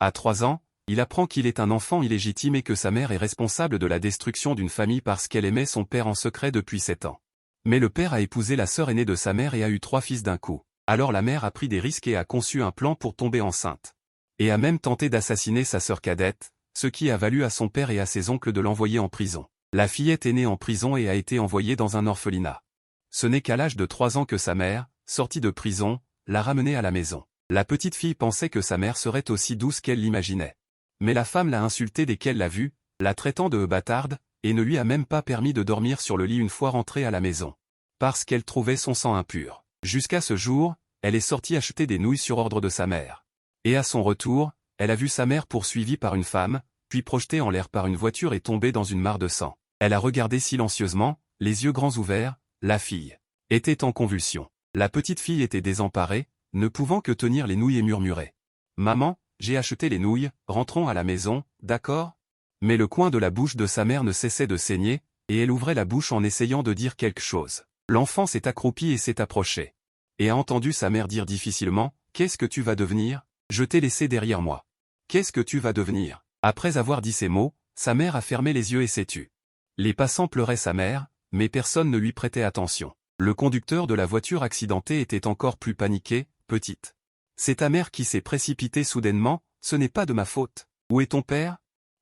À 3 ans, il apprend qu'il est un enfant illégitime et que sa mère est responsable de la destruction d'une famille parce qu'elle aimait son père en secret depuis 7 ans. Mais le père a épousé la sœur aînée de sa mère et a eu 3 fils d'un coup. Alors la mère a pris des risques et a conçu un plan pour tomber enceinte. Et a même tenté d'assassiner sa sœur cadette, ce qui a valu à son père et à ses oncles de l'envoyer en prison. La fillette est née en prison et a été envoyée dans un orphelinat. Ce n'est qu'à l'âge de 3 ans que sa mère, sortie de prison, l'a ramenée à la maison. La petite fille pensait que sa mère serait aussi douce qu'elle l'imaginait. Mais la femme l'a insultée dès qu'elle l'a vue, la traitant de bâtarde, et ne lui a même pas permis de dormir sur le lit une fois rentrée à la maison. Parce qu'elle trouvait son sang impur. Jusqu'à ce jour, elle est sortie acheter des nouilles sur ordre de sa mère. Et à son retour, elle a vu sa mère poursuivie par une femme, puis projetée en l'air par une voiture et tombée dans une mare de sang. Elle a regardé silencieusement, les yeux grands ouverts, la fille était en convulsion. La petite fille était désemparée, ne pouvant que tenir les nouilles et murmurer. « Maman, j'ai acheté les nouilles, rentrons à la maison, d'accord ?» Mais le coin de la bouche de sa mère ne cessait de saigner, et elle ouvrait la bouche en essayant de dire quelque chose. L'enfant s'est accroupi et s'est approché. Et a entendu sa mère dire difficilement, « Qu'est-ce que tu vas devenir? Je t'ai laissé derrière moi. Qu'est-ce que tu vas devenir ?» Après avoir dit ces mots, sa mère a fermé les yeux et s'est tue. Les passants pleuraient sa mère, mais personne ne lui prêtait attention. Le conducteur de la voiture accidentée était encore plus paniqué, « Petite. C'est ta mère qui s'est précipitée soudainement, ce n'est pas de ma faute. Où est ton père?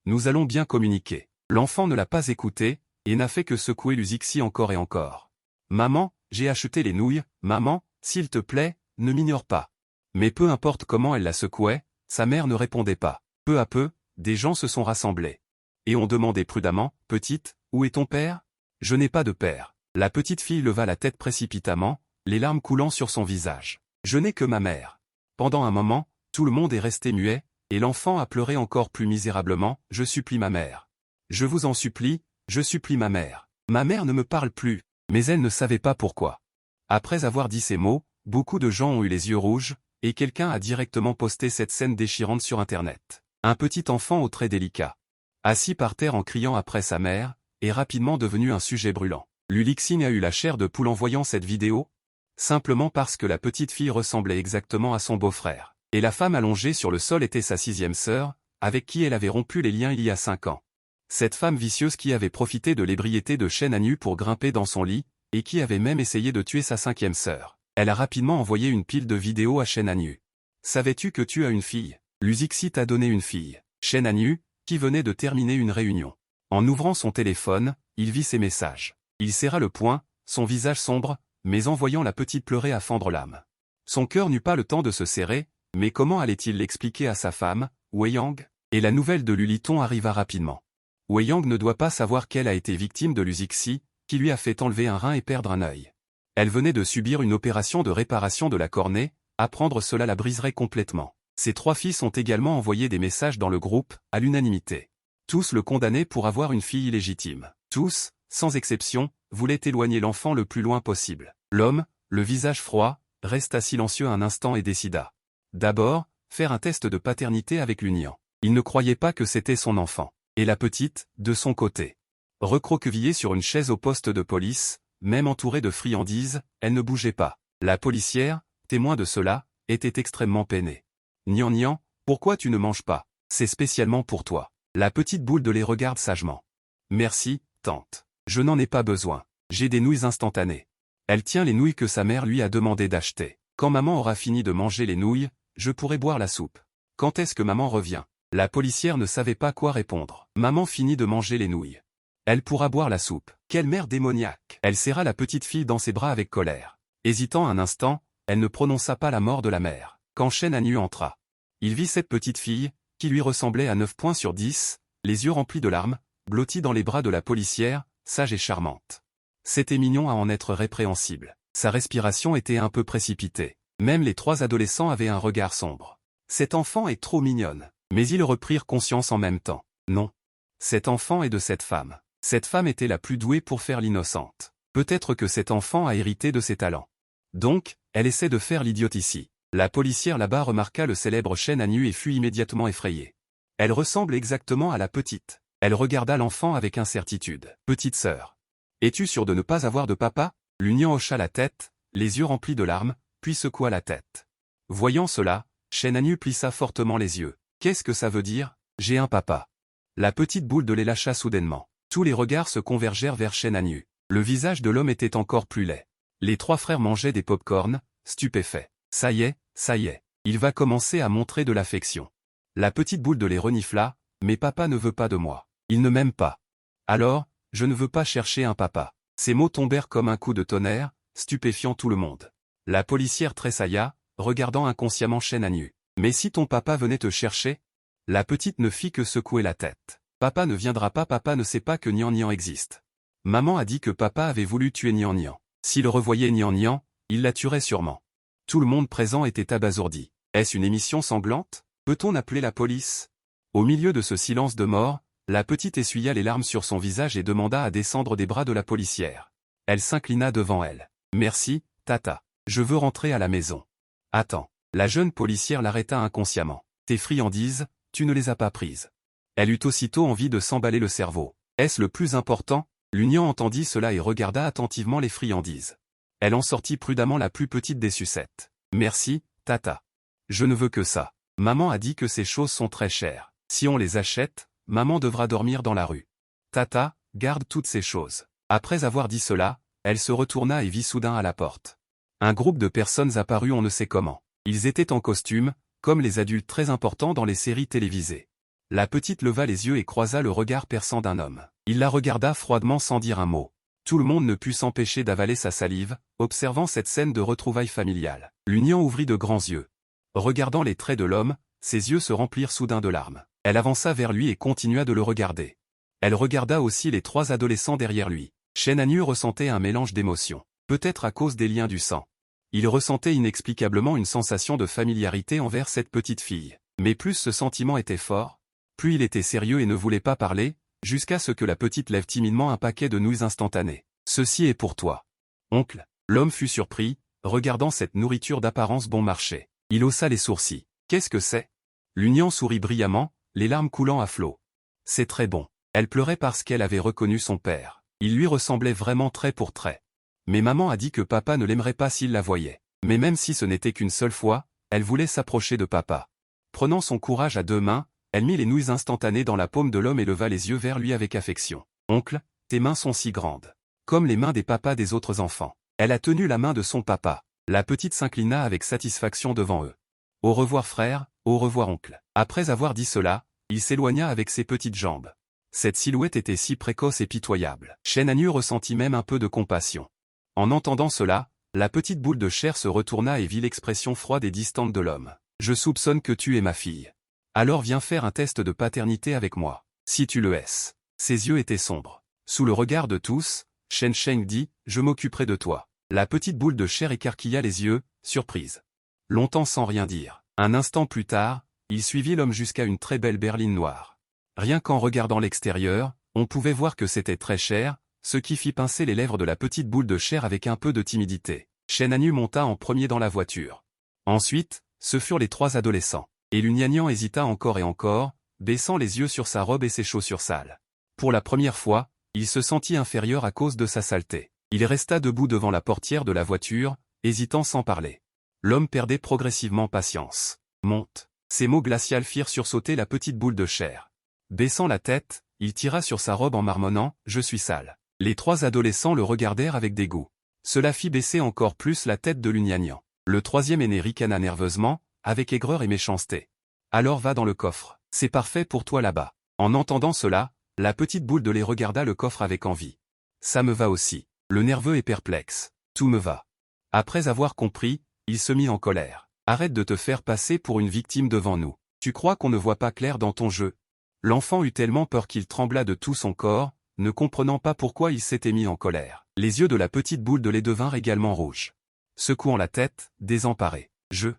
Nous allons bien communiquer. » L'enfant ne l'a pas écouté, et n'a fait que secouer Luzixi encore et encore. « Maman, j'ai acheté les nouilles, maman, s'il te plaît, ne m'ignore pas. » Mais peu importe comment elle la secouait, sa mère ne répondait pas. Peu à peu, des gens se sont rassemblés. Et ont demandé prudemment, « Petite, où est ton père? » « Je n'ai pas de père. » La petite fille leva la tête précipitamment, les larmes coulant sur son visage. « Je n'ai que ma mère. » Pendant un moment, tout le monde est resté muet, et l'enfant a pleuré encore plus misérablement, « Je supplie ma mère. Je vous en supplie, je supplie ma mère. Ma mère ne me parle plus. » Mais elle ne savait pas pourquoi. Après avoir dit ces mots, beaucoup de gens ont eu les yeux rouges, et quelqu'un a directement posté cette scène déchirante sur Internet. Un petit enfant aux traits délicats, assis par terre en criant après sa mère, est rapidement devenu un sujet brûlant. Lulixing a eu la chair de poule en voyant cette vidéo, simplement parce que la petite fille ressemblait exactement à son beau-frère. Et la femme allongée sur le sol était sa 6e sœur, avec qui elle avait rompu les liens il y a 5 ans. Cette femme vicieuse qui avait profité de l'ébriété de Shen Hanyu pour grimper dans son lit, et qui avait même essayé de tuer sa 5e sœur. Elle a rapidement envoyé une pile de vidéos à Shen Hanyu. « Savais-tu que tu as une fille? Luzixi t'a donné une fille. » Shen Hanyu, qui venait de terminer une réunion. En ouvrant son téléphone, il vit ces messages. Il serra le poing, son visage sombre, mais en voyant la petite pleurer à fendre l'âme. Son cœur n'eut pas le temps de se serrer, mais comment allait-il l'expliquer à sa femme, Wei Yang? Et la nouvelle de Luliton arriva rapidement. Wei Yang ne doit pas savoir qu'elle a été victime de Luzixi, qui lui a fait enlever un rein et perdre un œil. Elle venait de subir une opération de réparation de la cornée, apprendre cela la briserait complètement. Ses 3 fils ont également envoyé des messages dans le groupe, à l'unanimité. Tous le condamnaient pour avoir une fille illégitime. Tous, sans exception, voulaient éloigner l'enfant le plus loin possible. L'homme, le visage froid, resta silencieux un instant et décida. D'abord, faire un test de paternité avec l'Union. Il ne croyait pas que c'était son enfant. Et la petite, de son côté, recroquevillée sur une chaise au poste de police, même entourée de friandises, elle ne bougeait pas. La policière, témoin de cela, était extrêmement peinée. « Nian Nian, pourquoi tu ne manges pas? C'est spécialement pour toi. » La petite boule de lait regarde sagement. « Merci, tante. Je n'en ai pas besoin. J'ai des nouilles instantanées. » Elle tient les nouilles que sa mère lui a demandé d'acheter. « Quand maman aura fini de manger les nouilles, je pourrai boire la soupe. Quand est-ce que maman revient? » La policière ne savait pas quoi répondre. Maman finit de manger les nouilles. Elle pourra boire la soupe. Quelle mère démoniaque! Elle serra la petite fille dans ses bras avec colère. Hésitant un instant, elle ne prononça pas la mort de la mère. Quand Shen Hanyu entra, il vit cette petite fille, qui lui ressemblait à 9 points sur 10, les yeux remplis de larmes, blottie dans les bras de la policière, sage et charmante. C'était mignon à en être répréhensible. Sa respiration était un peu précipitée. Même les 3 adolescents avaient un regard sombre. Cette enfant est trop mignonne. Mais ils reprirent conscience en même temps. Non. Cet enfant est de cette femme. Cette femme était la plus douée pour faire l'innocente. Peut-être que cet enfant a hérité de ses talents. Donc, elle essaie de faire l'idiote ici. La policière là-bas remarqua le célèbre Shen Hanyu et fut immédiatement effrayée. Elle ressemble exactement à la petite. Elle regarda l'enfant avec incertitude. « Petite sœur. Es-tu sûre de ne pas avoir de papa ?» L'Union hocha la tête, les yeux remplis de larmes, puis secoua la tête. Voyant cela, Shen Hanyu plissa fortement les yeux. Qu'est-ce que ça veut dire? J'ai un papa. La petite boule de lait lâcha soudainement. Tous les regards se convergèrent vers Shen Hanyu. Le visage de l'homme était encore plus laid. Les trois frères mangeaient des pop-corn, stupéfaits. Ça y est, il va commencer à montrer de l'affection. La petite boule de lait renifla, mais papa ne veut pas de moi. Il ne m'aime pas. Alors, je ne veux pas chercher un papa. Ces mots tombèrent comme un coup de tonnerre, stupéfiant tout le monde. La policière tressailla, regardant inconsciemment Shen Hanyu. Mais si ton papa venait te chercher? La petite ne fit que secouer la tête. Papa ne viendra pas, papa ne sait pas que Nian Nian existe. Maman a dit que papa avait voulu tuer Nian Nian. S'il revoyait Nian Nian, il la tuerait sûrement. Tout le monde présent était abasourdi. Est-ce une émission sanglante? Peut-on appeler la police? Au milieu de ce silence de mort, la petite essuya les larmes sur son visage et demanda à descendre des bras de la policière. Elle s'inclina devant elle. Merci, tata. Je veux rentrer à la maison. Attends. La jeune policière l'arrêta inconsciemment. Tes friandises, tu ne les as pas prises. Elle eut aussitôt envie de s'emballer le cerveau. Est-ce le plus important? L'Union entendit cela et regarda attentivement les friandises. Elle en sortit prudemment la plus petite des sucettes. Merci, tata. Je ne veux que ça. Maman a dit que ces choses sont très chères. Si on les achète, maman devra dormir dans la rue. Tata, garde toutes ces choses. Après avoir dit cela, elle se retourna et vit soudain à la porte un groupe de personnes apparut on ne sait comment. Ils étaient en costume, comme les adultes très importants dans les séries télévisées. La petite leva les yeux et croisa le regard perçant d'un homme. Il la regarda froidement sans dire un mot. Tout le monde ne put s'empêcher d'avaler sa salive, observant cette scène de retrouvailles familiales. L'Union ouvrit de grands yeux. Regardant les traits de l'homme, ses yeux se remplirent soudain de larmes. Elle avança vers lui et continua de le regarder. Elle regarda aussi les trois adolescents derrière lui. Shen Hanyu ressentait un mélange d'émotions. Peut-être à cause des liens du sang. Il ressentait inexplicablement une sensation de familiarité envers cette petite fille. Mais plus ce sentiment était fort, plus il était sérieux et ne voulait pas parler, jusqu'à ce que la petite lève timidement un paquet de nouilles instantanées. Ceci est pour toi. Oncle. L'homme fut surpris, regardant cette nourriture d'apparence bon marché. Il haussa les sourcils. Qu'est-ce que c'est? L'Union sourit brillamment, les larmes coulant à flots. C'est très bon. Elle pleurait parce qu'elle avait reconnu son père. Il lui ressemblait vraiment trait pour trait. Mais maman a dit que papa ne l'aimerait pas s'il la voyait. Mais même si ce n'était qu'une seule fois, elle voulait s'approcher de papa. Prenant son courage à deux mains, elle mit les nouilles instantanées dans la paume de l'homme et leva les yeux vers lui avec affection. Oncle, tes mains sont si grandes. Comme les mains des papas des autres enfants. Elle a tenu la main de son papa. La petite s'inclina avec satisfaction devant eux. Au revoir frère, au revoir oncle. Après avoir dit cela, il s'éloigna avec ses petites jambes. Cette silhouette était si précoce et pitoyable. Shen Hanyu ressentit même un peu de compassion. En entendant cela, la petite boule de chair se retourna et vit l'expression froide et distante de l'homme. Je soupçonne que tu es ma fille. Alors viens faire un test de paternité avec moi. Si tu le es. Ses yeux étaient sombres. Sous le regard de tous, Shen Sheng dit, je m'occuperai de toi. La petite boule de chair écarquilla les yeux, surprise. Longtemps sans rien dire. Un instant plus tard, il suivit l'homme jusqu'à une très belle berline noire. Rien qu'en regardant l'extérieur, on pouvait voir que c'était très cher, ce qui fit pincer les lèvres de la petite boule de chair avec un peu de timidité. Shen Hanyu monta en premier dans la voiture. Ensuite, ce furent les trois adolescents. Et Lunyan hésita encore et encore, baissant les yeux sur sa robe et ses chaussures sales. Pour la première fois, il se sentit inférieur à cause de sa saleté. Il resta debout devant la portière de la voiture, hésitant sans parler. L'homme perdait progressivement patience. Monte. Ces mots glacials firent sursauter la petite boule de chair. Baissant la tête, il tira sur sa robe en marmonnant « Je suis sale ». Les trois adolescents le regardèrent avec dégoût. Cela fit baisser encore plus la tête de Lunyan. Le troisième aîné ricana nerveusement, avec aigreur et méchanceté. Alors va dans le coffre, c'est parfait pour toi là-bas. En entendant cela, la petite boule de lait regarda le coffre avec envie. Ça me va aussi. Le nerveux est perplexe. Tout me va. Après avoir compris, il se mit en colère. Arrête de te faire passer pour une victime devant nous. Tu crois qu'on ne voit pas clair dans ton jeu? L'enfant eut tellement peur qu'il trembla de tout son corps, ne comprenant pas pourquoi il s'était mis en colère. Les yeux de la petite boule de lait devinrent également rouges. Secouant la tête, désemparé. Je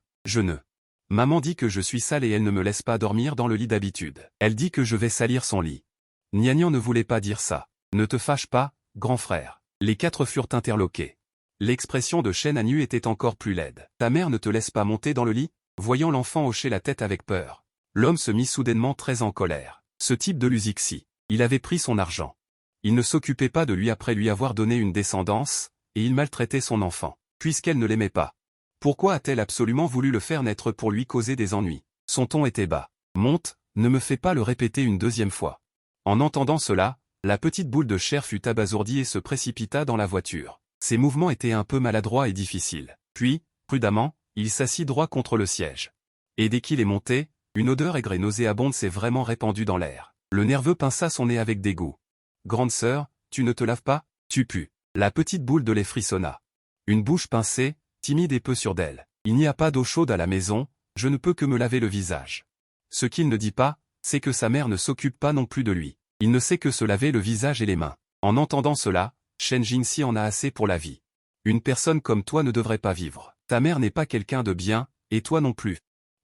ne. Maman dit que je suis sale et elle ne me laisse pas dormir dans le lit d'habitude. Elle dit que je vais salir son lit. Nian ne voulait pas dire ça. Ne te fâche pas, grand frère. Les quatre furent interloqués. L'expression de Shen Hanyu était encore plus laide. Ta mère ne te laisse pas monter dans le lit? Voyant l'enfant hocher la tête avec peur. L'homme se mit soudainement très en colère. Ce type de Lusixi. Il avait pris son argent. Il ne s'occupait pas de lui après lui avoir donné une descendance, et il maltraitait son enfant, puisqu'elle ne l'aimait pas. Pourquoi a-t-elle absolument voulu le faire naître pour lui causer des ennuis? Son ton était bas. Monte, ne me fais pas le répéter une deuxième fois. En entendant cela, la petite boule de chair fut abasourdie et se précipita dans la voiture. Ses mouvements étaient un peu maladroits et difficiles. Puis, prudemment, il s'assit droit contre le siège. Et dès qu'il est monté, une odeur aigre et nauséabonde s'est vraiment répandue dans l'air. Le nerveux pinça son nez avec dégoût. « Grande sœur, tu ne te laves pas? Tu pues. » La petite boule de lait frissonna. Une bouche pincée, timide et peu sûre d'elle. « Il n'y a pas d'eau chaude à la maison, je ne peux que me laver le visage. » Ce qu'il ne dit pas, c'est que sa mère ne s'occupe pas non plus de lui. Il ne sait que se laver le visage et les mains. En entendant cela, Shen Jingxi en a assez pour la vie. Une personne comme toi ne devrait pas vivre. Ta mère n'est pas quelqu'un de bien, et toi non plus.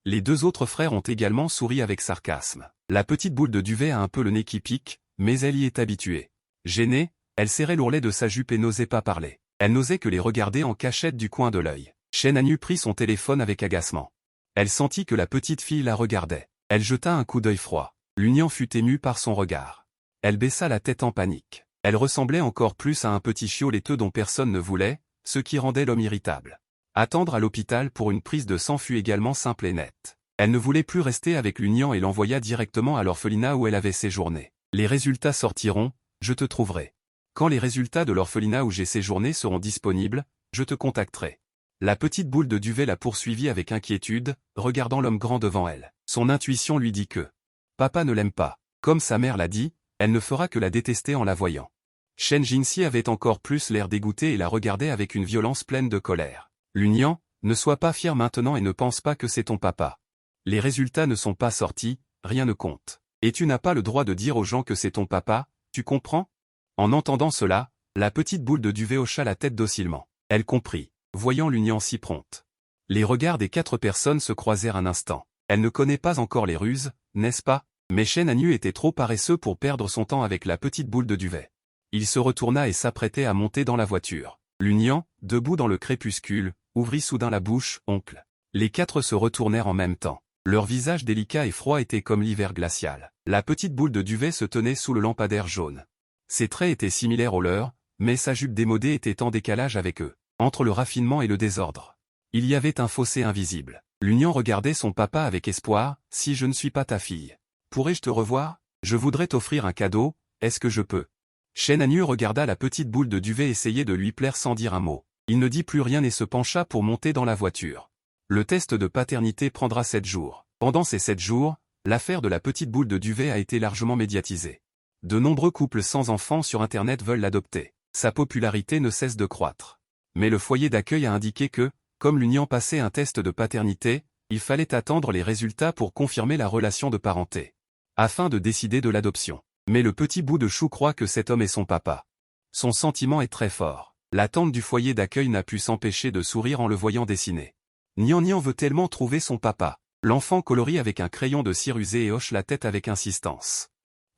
Les deux autres frères ont également souri avec sarcasme. La petite boule de duvet a un peu le nez qui pique, mais elle y est habituée. Gênée, elle serrait l'ourlet de sa jupe et n'osait pas parler. Elle n'osait que les regarder en cachette du coin de l'œil. Shen Hanyu prit son téléphone avec agacement. Elle sentit que la petite fille la regardait. Elle jeta un coup d'œil froid. L'Union fut émue par son regard. Elle baissa la tête en panique. Elle ressemblait encore plus à un petit chiot laiteux dont personne ne voulait, ce qui rendait l'homme irritable. Attendre à l'hôpital pour une prise de sang fut également simple et nette. Elle ne voulait plus rester avec l'Union et l'envoya directement à l'orphelinat où elle avait séjourné. Les résultats sortiront, je te trouverai. Quand les résultats de l'orphelinat où j'ai séjourné seront disponibles, je te contacterai. La petite boule de duvet la poursuivit avec inquiétude, regardant l'homme grand devant elle. Son intuition lui dit que papa ne l'aime pas. Comme sa mère l'a dit, elle ne fera que la détester en la voyant. Shen Jingxi avait encore plus l'air dégoûté et la regardait avec une violence pleine de colère. L'Union, ne sois pas fier maintenant et ne pense pas que c'est ton papa. Les résultats ne sont pas sortis, rien ne compte. Et tu n'as pas le droit de dire aux gens que c'est ton papa, tu comprends? En entendant cela, la petite boule de duvet hocha la tête docilement. Elle comprit, voyant l'Union si prompte. Les regards des 4 personnes se croisèrent un instant. Elle ne connaît pas encore les ruses, n'est-ce pas? Mais Shen Hanyu était trop paresseux pour perdre son temps avec la petite boule de duvet. Il se retourna et s'apprêtait à monter dans la voiture. L'Union, debout dans le crépuscule, ouvrit soudain la bouche, oncle. Les 4 se retournèrent en même temps. Leur visage délicat et froid était comme l'hiver glacial. La petite boule de duvet se tenait sous le lampadaire jaune. Ses traits étaient similaires aux leurs, mais sa jupe démodée était en décalage avec eux. Entre le raffinement et le désordre, il y avait un fossé invisible. L'Union regardait son papa avec espoir. « Si je ne suis pas ta fille, pourrais-je te revoir? Je voudrais t'offrir un cadeau, est-ce que je peux ?» Shen Hanyu regarda la petite boule de duvet essayer de lui plaire sans dire un mot. Il ne dit plus rien et se pencha pour monter dans la voiture. Le test de paternité prendra 7 jours. Pendant ces 7 jours, l'affaire de la petite boule de duvet a été largement médiatisée. De nombreux couples sans enfants sur Internet veulent l'adopter. Sa popularité ne cesse de croître. Mais le foyer d'accueil a indiqué que, comme l'Union passait un test de paternité, il fallait attendre les résultats pour confirmer la relation de parenté, afin de décider de l'adoption. Mais le petit bout de chou croit que cet homme est son papa. Son sentiment est très fort. La tante du foyer d'accueil n'a pu s'empêcher de sourire en le voyant dessiner. Nian Nian veut tellement trouver son papa. L'enfant colorie avec un crayon de cire usé et hoche la tête avec insistance.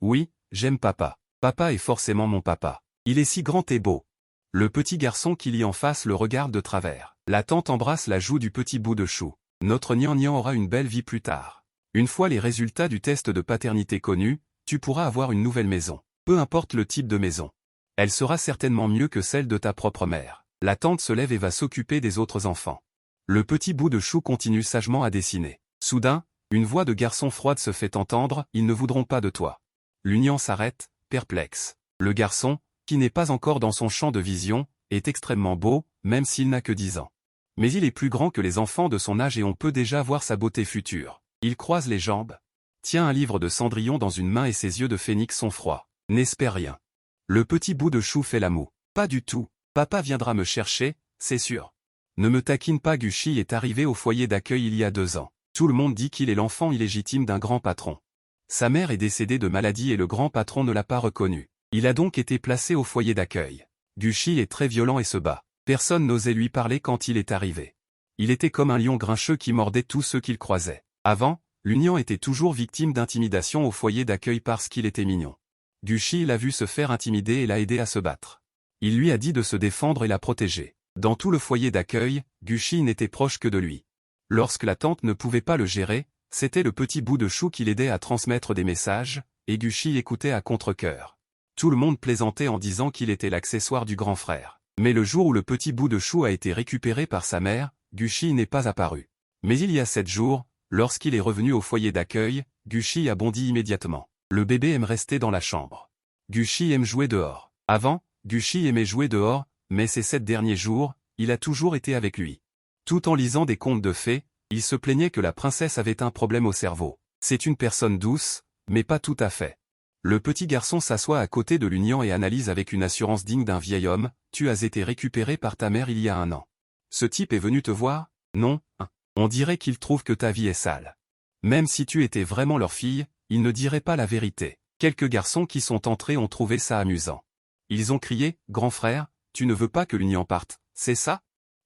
Oui, j'aime papa. Papa est forcément mon papa. Il est si grand et beau. Le petit garçon qui lit en face le regarde de travers. La tante embrasse la joue du petit bout de chou. Notre Nian Nian aura une belle vie plus tard. Une fois les résultats du test de paternité connus, tu pourras avoir une nouvelle maison. Peu importe le type de maison. Elle sera certainement mieux que celle de ta propre mère. La tante se lève et va s'occuper des autres enfants. Le petit bout de chou continue sagement à dessiner. Soudain, une voix de garçon froide se fait entendre, ils ne voudront pas de toi. L'Union s'arrête, perplexe. Le garçon, qui n'est pas encore dans son champ de vision, est extrêmement beau, même s'il n'a que 10 ans. Mais il est plus grand que les enfants de son âge et on peut déjà voir sa beauté future. Il croise les jambes, tient un livre de Cendrillon dans une main et ses yeux de phénix sont froids. N'espère rien. Le petit bout de chou fait la moue. Pas du tout. Papa viendra me chercher, c'est sûr. Ne me taquine pas. Gucci est arrivé au foyer d'accueil il y a 2 ans. Tout le monde dit qu'il est l'enfant illégitime d'un grand patron. Sa mère est décédée de maladie et le grand patron ne l'a pas reconnu. Il a donc été placé au foyer d'accueil. Gucci est très violent et se bat. Personne n'osait lui parler quand il est arrivé. Il était comme un lion grincheux qui mordait tous ceux qu'il croisait. Avant, l'Union était toujours victime d'intimidation au foyer d'accueil parce qu'il était mignon. Gucci l'a vu se faire intimider et l'a aidé à se battre. Il lui a dit de se défendre et la protéger. Dans tout le foyer d'accueil, Gucci n'était proche que de lui. Lorsque la tante ne pouvait pas le gérer, c'était le petit bout de chou qui l'aidait à transmettre des messages, et Gucci écoutait à contre-cœur. Tout le monde plaisantait en disant qu'il était l'accessoire du grand frère. Mais le jour où le petit bout de chou a été récupéré par sa mère, Gucci n'est pas apparu. Mais il y a 7 jours, lorsqu'il est revenu au foyer d'accueil, Gucci a bondi immédiatement. Le bébé aime rester dans la chambre. Gucci aime jouer dehors. Avant, Gucci aimait jouer dehors, mais ces 7 derniers jours, il a toujours été avec lui. Tout en lisant des contes de fées, il se plaignait que la princesse avait un problème au cerveau. C'est une personne douce, mais pas tout à fait. Le petit garçon s'assoit à côté de l'Union et analyse avec une assurance digne d'un vieil homme. Tu as été récupéré par ta mère il y a 1 an. Ce type est venu te voir? Non, hein. On dirait qu'il trouve que ta vie est sale. Même si tu étais vraiment leur fille, ils ne diraient pas la vérité. Quelques garçons qui sont entrés ont trouvé ça amusant. Ils ont crié, grand frère, tu ne veux pas que l'Union parte, c'est ça?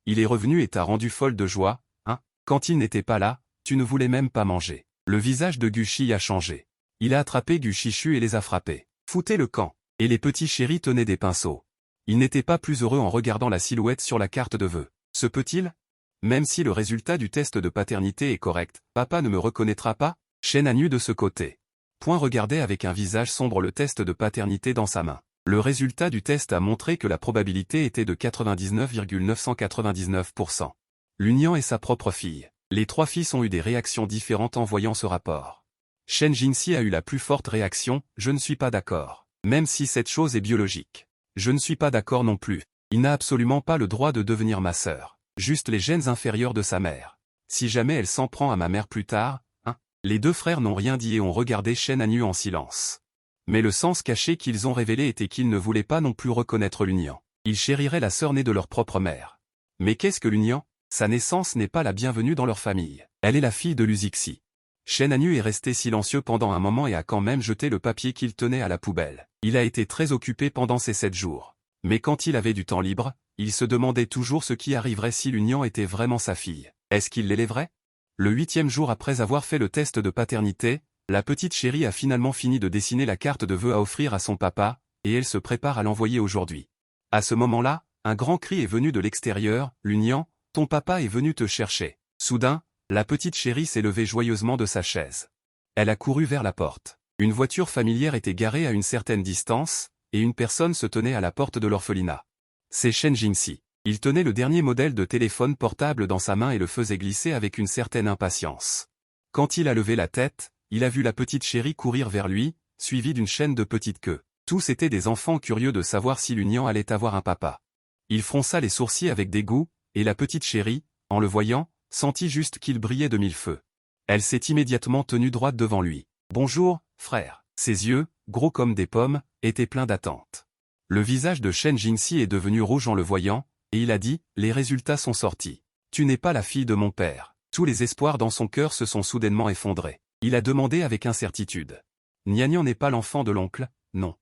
Il est revenu et t'a rendu folle de joie, hein? Quand il n'était pas là, tu ne voulais même pas manger. Le visage de Gucci a changé. Il a attrapé Guchichu et les a frappés. Foutez le camp. Et les petits chéris tenaient des pinceaux. Il n'était pas plus heureux en regardant la silhouette sur la carte de vœux. Se peut-il? Même si le résultat du test de paternité est correct, papa ne me reconnaîtra pas? Chen Anyu de ce côté. Point regardait avec un visage sombre le test de paternité dans sa main. Le résultat du test a montré que la probabilité était de 99,999%. L'Union est sa propre fille. Les 3 fils ont eu des réactions différentes en voyant ce rapport. Shen Jinxi a eu la plus forte réaction, je ne suis pas d'accord. Même si cette chose est biologique. Je ne suis pas d'accord non plus. Il n'a absolument pas le droit de devenir ma sœur. Juste les gènes inférieurs de sa mère. Si jamais elle s'en prend à ma mère plus tard, hein? Les 2 frères n'ont rien dit et ont regardé Shen Anyu en silence. Mais le sens caché qu'ils ont révélé était qu'ils ne voulaient pas non plus reconnaître l'Union. Ils chériraient la sœur née de leur propre mère. Mais qu'est-ce que l'Union? Sa naissance n'est pas la bienvenue dans leur famille. Elle est la fille de Luzixi. Shen Anyu est resté silencieux pendant un moment et a quand même jeté le papier qu'il tenait à la poubelle. Il a été très occupé pendant ces 7 jours. Mais quand il avait du temps libre, il se demandait toujours ce qui arriverait si l'Union était vraiment sa fille. Est-ce qu'il l'élèverait? Le 8e jour après avoir fait le test de paternité, la petite chérie a finalement fini de dessiner la carte de vœux à offrir à son papa, et elle se prépare à l'envoyer aujourd'hui. À ce moment-là, un grand cri est venu de l'extérieur, l'Union, ton papa est venu te chercher. Soudain, la petite chérie s'est levée joyeusement de sa chaise. Elle a couru vers la porte. Une voiture familière était garée à une certaine distance, et une personne se tenait à la porte de l'orphelinat. C'est Shen Jinxi. Il tenait le dernier modèle de téléphone portable dans sa main et le faisait glisser avec une certaine impatience. Quand il a levé la tête, il a vu la petite chérie courir vers lui, suivie d'une chaîne de petites queues. Tous étaient des enfants curieux de savoir si l'Union allait avoir un papa. Il fronça les sourcils avec dégoût, et la petite chérie, en le voyant, sentit juste qu'il brillait de 1000 feux. Elle s'est immédiatement tenue droite devant lui. « Bonjour, frère ». Ses yeux, gros comme des pommes, étaient pleins d'attente. Le visage de Shen Jinxi est devenu rouge en le voyant, et il a dit « Les résultats sont sortis. Tu n'es pas la fille de mon père ». Tous les espoirs dans son cœur se sont soudainement effondrés. Il a demandé avec incertitude. « Nian n'est pas l'enfant de l'oncle, non. »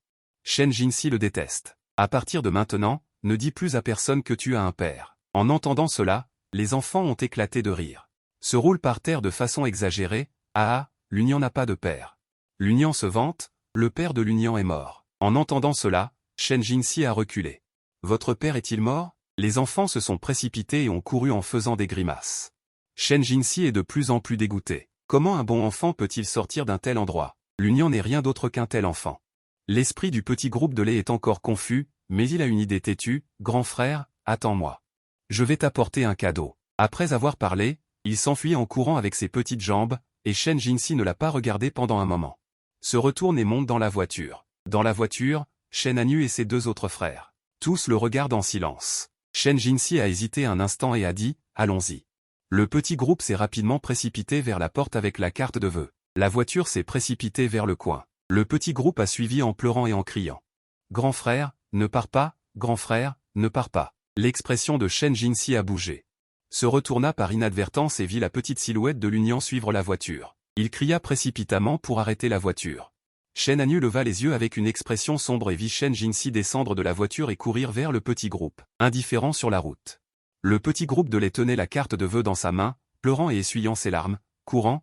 Shen Jinxi le déteste. « À partir de maintenant, ne dis plus à personne que tu as un père. » En entendant cela, les enfants ont éclaté de rire. Se roulent par terre de façon exagérée. Ah, l'Union n'a pas de père. L'Union se vante, le père de l'Union est mort. En entendant cela, Shen Jinxi a reculé. Votre père est-il mort? Les enfants se sont précipités et ont couru en faisant des grimaces. Shen Jinxi est de plus en plus dégoûté. Comment un bon enfant peut-il sortir d'un tel endroit? L'Union n'est rien d'autre qu'un tel enfant. L'esprit du petit groupe de lait est encore confus, mais il a une idée têtue. Grand frère, attends-moi. Je vais t'apporter un cadeau. Après avoir parlé, il s'enfuit en courant avec ses petites jambes, et Shen Jinxi ne l'a pas regardé pendant un moment. Se retourne et monte dans la voiture. Dans la voiture, Shen Anyu et ses 2 autres frères. Tous le regardent en silence. Shen Jinxi a hésité un instant et a dit « Allons-y ». Le petit groupe s'est rapidement précipité vers la porte avec la carte de vœux. La voiture s'est précipitée vers le coin. Le petit groupe a suivi en pleurant et en criant. « Grand frère, ne pars pas, grand frère, ne pars pas ». L'expression de Shen Jinxi a bougé. Se retourna par inadvertance et vit la petite silhouette de l'Union suivre la voiture. Il cria précipitamment pour arrêter la voiture. Shen Anyu leva les yeux avec une expression sombre et vit Shen Jinxi descendre de la voiture et courir vers le petit groupe, indifférent sur la route. Le petit groupe de lait tenait la carte de vœux dans sa main, pleurant et essuyant ses larmes, courant.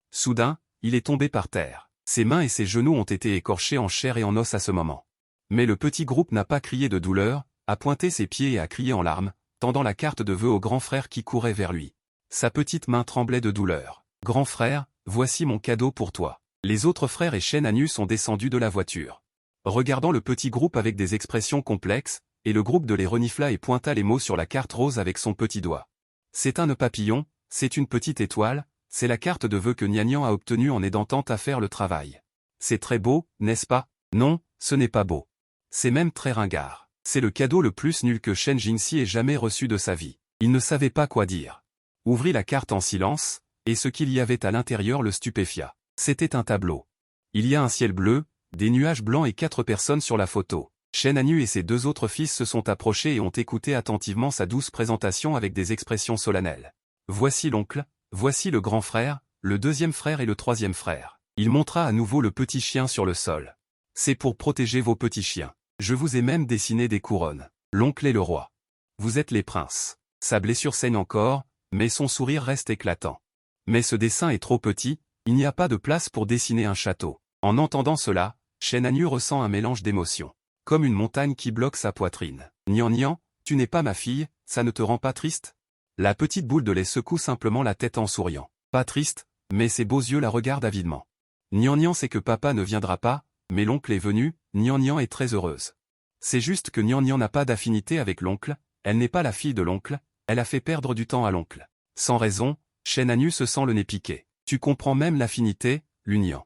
Soudain, il est tombé par terre. Ses mains et ses genoux ont été écorchés en chair et en os à ce moment. Mais le petit groupe n'a pas crié de douleur, a pointé ses pieds et a crié en larmes, tendant la carte de vœux au grand frère qui courait vers lui. Sa petite main tremblait de douleur. « Grand frère, voici mon cadeau pour toi. » Les autres frères et Shen Anyu sont descendus de la voiture. Regardant le petit groupe avec des expressions complexes, et le groupe de les renifla et pointa les mots sur la carte rose avec son petit doigt. « C'est un nœud papillon, c'est une petite étoile, c'est la carte de vœux que Nian a obtenue en aidant tante à faire le travail. C'est très beau, n'est-ce pas? Non, ce n'est pas beau. C'est même très ringard. C'est le cadeau le plus nul que Shen Jingxi ait jamais reçu de sa vie. Il ne savait pas quoi dire. Ouvrit la carte en silence, et ce qu'il y avait à l'intérieur le stupéfia. C'était un tableau. Il y a un ciel bleu, des nuages blancs et 4 personnes sur la photo. Shen Hanyu et ses 2 autres fils se sont approchés et ont écouté attentivement sa douce présentation avec des expressions solennelles. Voici l'oncle, voici le grand frère, le 2e frère et le 3e frère. Il montra à nouveau le petit chien sur le sol. C'est pour protéger vos petits chiens. Je vous ai même dessiné des couronnes. L'oncle est le roi. Vous êtes les princes. Sa blessure saigne encore, mais son sourire reste éclatant. Mais ce dessin est trop petit, il n'y a pas de place pour dessiner un château. En entendant cela, Shen Hanyu ressent un mélange d'émotions. Comme une montagne qui bloque sa poitrine. Nian, tu n'es pas ma fille, ça ne te rend pas triste? La petite boule de lait secoue simplement la tête en souriant. Pas triste, mais ses beaux yeux la regardent avidement. Nian sait que papa ne viendra pas, mais l'oncle est venu, Nian est très heureuse. C'est juste que Nian n'a pas d'affinité avec l'oncle, elle n'est pas la fille de l'oncle, elle a fait perdre du temps à l'oncle. Sans raison, Shen Hanyu se sent le nez piqué. Tu comprends même l'affinité, l'union.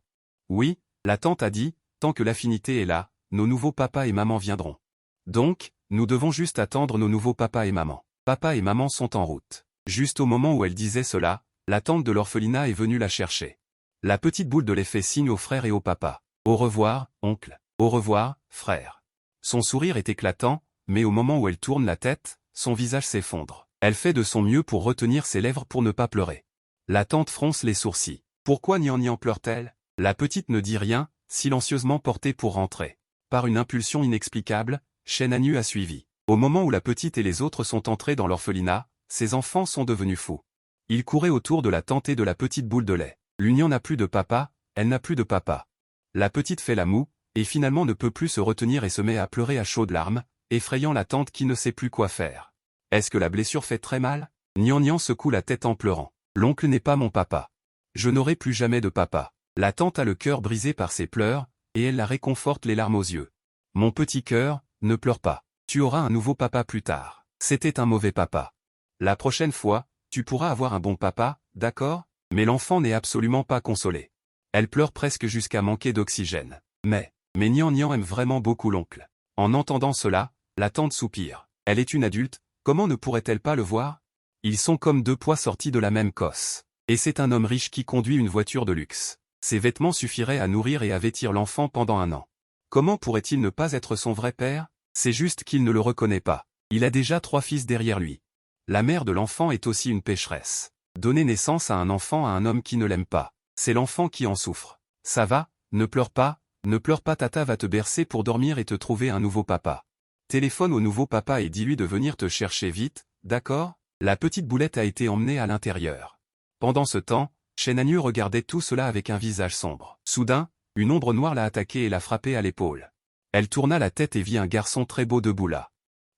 Oui, la tante a dit, tant que l'affinité est là, nos nouveaux papas et maman viendront. Donc, nous devons juste attendre nos nouveaux papas et maman. Papa et maman sont en route. Juste au moment où elle disait cela, la tante de l'orphelinat est venue la chercher. La petite boule de lait fait signe au frère et au papa. Au revoir, oncle. Au revoir, frère. Son sourire est éclatant, mais au moment où elle tourne la tête, son visage s'effondre. Elle fait de son mieux pour retenir ses lèvres pour ne pas pleurer. La tante fronce les sourcils. Pourquoi Nian pleure-t-elle? La petite ne dit rien, silencieusement portée pour rentrer. Par une impulsion inexplicable, Shen Hanyu a suivi. Au moment où la petite et les autres sont entrés dans l'orphelinat, ses enfants sont devenus fous. Ils couraient autour de la tante et de la petite boule de lait. L'union n'a plus de papa, elle n'a plus de papa. La petite fait la moue, et finalement ne peut plus se retenir et se met à pleurer à chaudes larmes, effrayant la tante qui ne sait plus quoi faire. Est-ce que la blessure fait très mal? Nian secoue la tête en pleurant. L'oncle n'est pas mon papa. Je n'aurai plus jamais de papa. La tante a le cœur brisé par ses pleurs, et elle la réconforte les larmes aux yeux. Mon petit cœur, ne pleure pas. Tu auras un nouveau papa plus tard. C'était un mauvais papa. La prochaine fois, tu pourras avoir un bon papa, d'accord? Mais l'enfant n'est absolument pas consolé. Elle pleure presque jusqu'à manquer d'oxygène. Mais Nian aime vraiment beaucoup l'oncle. En entendant cela, la tante soupire. Elle est une adulte, comment ne pourrait-elle pas le voir? Ils sont comme 2 pois sortis de la même cosse. Et c'est un homme riche qui conduit une voiture de luxe. Ses vêtements suffiraient à nourrir et à vêtir l'enfant pendant 1 an. Comment pourrait-il ne pas être son vrai père? C'est juste qu'il ne le reconnaît pas. Il a déjà 3 fils derrière lui. La mère de l'enfant est aussi une pécheresse. Donner naissance à un enfant à un homme qui ne l'aime pas, c'est l'enfant qui en souffre. Ça va, ne pleure pas, tata va te bercer pour dormir et te trouver un nouveau papa. Téléphone au nouveau papa et dis-lui de venir te chercher vite, d'accord? La petite boulette a été emmenée à l'intérieur. Pendant ce temps, Shen Hanyu regardait tout cela avec un visage sombre. Soudain, une ombre noire l'a attaqué et l'a frappé à l'épaule. Elle tourna la tête et vit un garçon très beau debout là.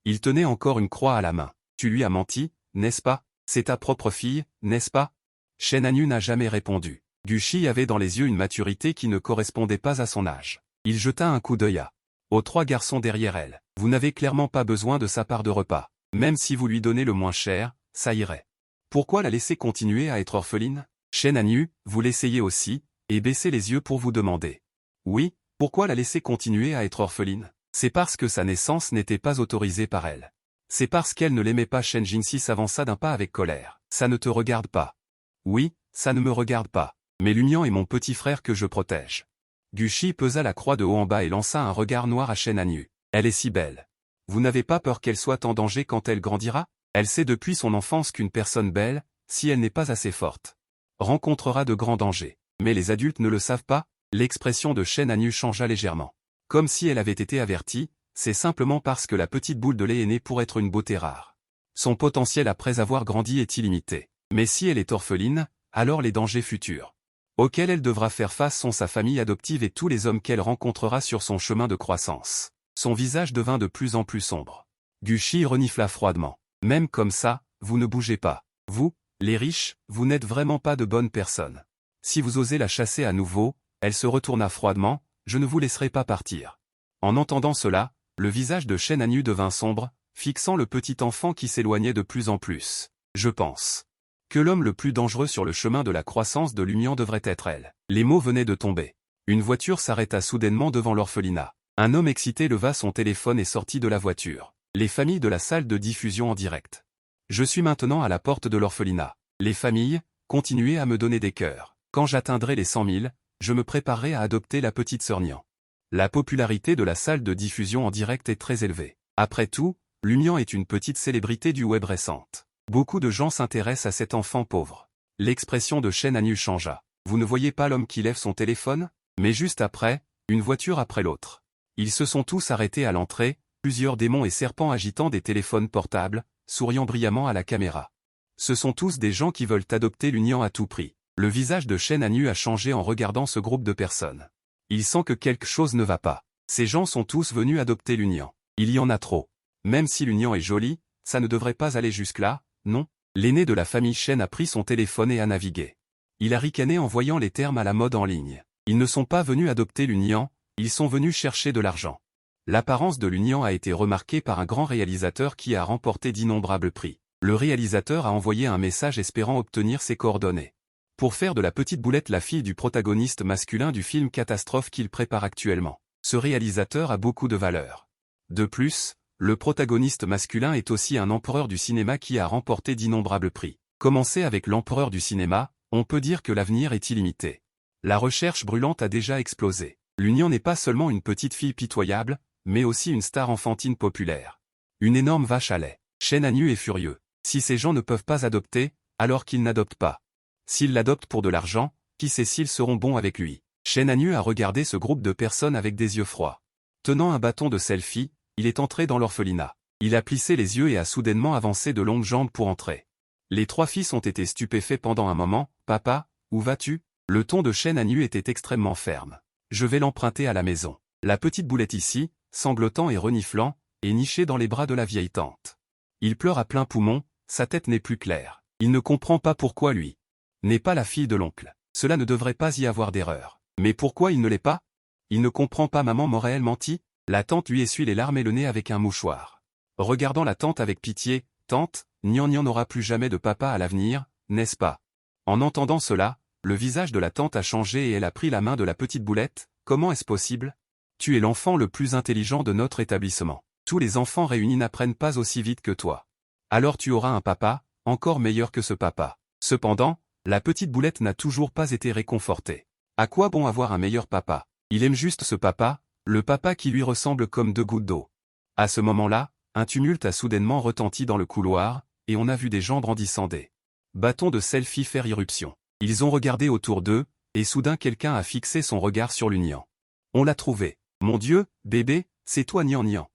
Il tenait encore une croix à la main. Tu lui as menti, n'est-ce pas? C'est ta propre fille, n'est-ce pas? Shen Hanyu n'a jamais répondu. Gushi avait dans les yeux une maturité qui ne correspondait pas à son âge. Il jeta un coup d'œil aux 3 garçons derrière elle. Vous n'avez clairement pas besoin de sa part de repas. Même si vous lui donnez le moins cher, ça irait. Pourquoi la laisser continuer à être orpheline? Shen Hanyu, vous l'essayez aussi, et baissez les yeux pour vous demander. Oui, pourquoi la laisser continuer à être orpheline? C'est parce que sa naissance n'était pas autorisée par elle. C'est parce qu'elle ne l'aimait pas. Shen Jingxi s'avança d'un pas avec colère. Ça ne te regarde pas. Oui, ça ne me regarde pas. Mais l'union est mon petit frère que je protège. Gushi pesa la croix de haut en bas et lança un regard noir à Shen Hanyu. Elle est si belle. Vous n'avez pas peur qu'elle soit en danger quand elle grandira? Elle sait depuis son enfance qu'une personne belle, si elle n'est pas assez forte, rencontrera de grands dangers. Mais les adultes ne le savent pas? L'expression de Shen Hanyu changea légèrement. Comme si elle avait été avertie, c'est simplement parce que la petite boule de lait est née pour être une beauté rare. Son potentiel après avoir grandi est illimité. Mais si elle est orpheline, alors les dangers futurs auxquels elle devra faire face sont sa famille adoptive et tous les hommes qu'elle rencontrera sur son chemin de croissance. Son visage devint de plus en plus sombre. Gushi renifla froidement. Même comme ça, vous ne bougez pas. Vous, les riches, vous n'êtes vraiment pas de bonnes personnes. Si vous osez la chasser à nouveau, elle se retourna froidement, je ne vous laisserai pas partir. En entendant cela, le visage de Shen Hanyu devint sombre, fixant le petit enfant qui s'éloignait de plus en plus. Je pense Que l'homme le plus dangereux sur le chemin de la croissance de Lumian devrait être elle. Les mots venaient de tomber. Une voiture s'arrêta soudainement devant l'orphelinat. Un homme excité leva son téléphone et sortit de la voiture. Les familles de la salle de diffusion en direct. Je suis maintenant à la porte de l'orphelinat. Les familles, continuez à me donner des cœurs. Quand j'atteindrai les 100 000, je me préparerai à adopter la petite sœur Nian. La popularité de la salle de diffusion en direct est très élevée. Après tout, Lumian est une petite célébrité du web récente. Beaucoup de gens s'intéressent à cet enfant pauvre. L'expression de Chen Hanyu changea. Vous ne voyez pas l'homme qui lève son téléphone? Mais juste après, une voiture après l'autre. Ils se sont tous arrêtés à l'entrée, plusieurs démons et serpents agitant des téléphones portables, souriant brillamment à la caméra. Ce sont tous des gens qui veulent adopter Lumian à tout prix. Le visage de Chen Hanyu a changé en regardant ce groupe de personnes. Il sent que quelque chose ne va pas. Ces gens sont tous venus adopter Lumian. Il y en a trop. Même si Lumian est jolie, ça ne devrait pas aller jusque-là, non? L'aîné de la famille Chen a pris son téléphone et a navigué. Il a ricané en voyant les termes à la mode en ligne. Ils ne sont pas venus adopter Lumian, ils sont venus chercher de l'argent. L'apparence de Lumian a été remarquée par un grand réalisateur qui a remporté d'innombrables prix. Le réalisateur a envoyé un message espérant obtenir ses coordonnées. Pour faire de la petite boulette la fille du protagoniste masculin du film catastrophe qu'il prépare actuellement. Ce réalisateur a beaucoup de valeur. De plus, le protagoniste masculin est aussi un empereur du cinéma qui a remporté d'innombrables prix. Commencé avec l'empereur du cinéma, on peut dire que l'avenir est illimité. La recherche brûlante a déjà explosé. Lumian n'est pas seulement une petite fille pitoyable, mais aussi une star enfantine populaire. Une énorme vache à lait. Chen Hanyu est furieux. Si ces gens ne peuvent pas adopter, alors qu'ils n'adoptent pas. S'ils l'adoptent pour de l'argent, qui sait s'ils seront bons avec lui. Chen Hanyu a regardé ce groupe de personnes avec des yeux froids. Tenant un bâton de selfie, il est entré dans l'orphelinat. Il a plissé les yeux et a soudainement avancé de longues jambes pour entrer. Les trois fils ont été stupéfaits pendant un moment. « Papa, où vas-tu » Le ton de Chen Hanyu était extrêmement ferme. « Je vais l'emprunter à la maison. » La petite boulette ici, sanglotant et reniflant, est nichée dans les bras de la vieille tante. Il pleure à plein poumon, sa tête n'est plus claire. Il ne comprend pas pourquoi lui n'est pas la fille de l'oncle. Cela ne devrait pas y avoir d'erreur. Mais pourquoi il ne l'est pas? Il ne comprend pas. Maman m'aurait elle menti? La tante lui essuie les larmes et le nez avec un mouchoir. Regardant la tante avec pitié, « Tante, Nian n'aura plus jamais de papa à l'avenir, n'est-ce pas ?» En entendant cela, le visage de la tante a changé et elle a pris la main de la petite boulette. « Comment est-ce possible? Tu es l'enfant le plus intelligent de notre établissement. Tous les enfants réunis n'apprennent pas aussi vite que toi. Alors tu auras un papa, encore meilleur que ce papa. » Cependant, la petite boulette n'a toujours pas été réconfortée. À quoi bon avoir un meilleur papa? Il aime juste ce papa, le papa qui lui ressemble comme deux gouttes d'eau. À ce moment-là, un tumulte a soudainement retenti dans le couloir, et on a vu des gens brandissant des bâtons de selfie faire irruption. Ils ont regardé autour d'eux, et soudain quelqu'un a fixé son regard sur Lumian. On l'a trouvé. Mon Dieu, bébé, c'est toi Nian.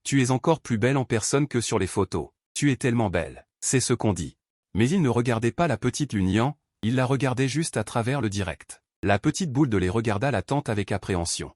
Tu es encore plus belle en personne que sur les photos. Tu es tellement belle, c'est ce qu'on dit. Mais il ne regardait pas la petite Lumian, il la regardait juste à travers le direct. La petite boule de lait regarda la tante avec appréhension.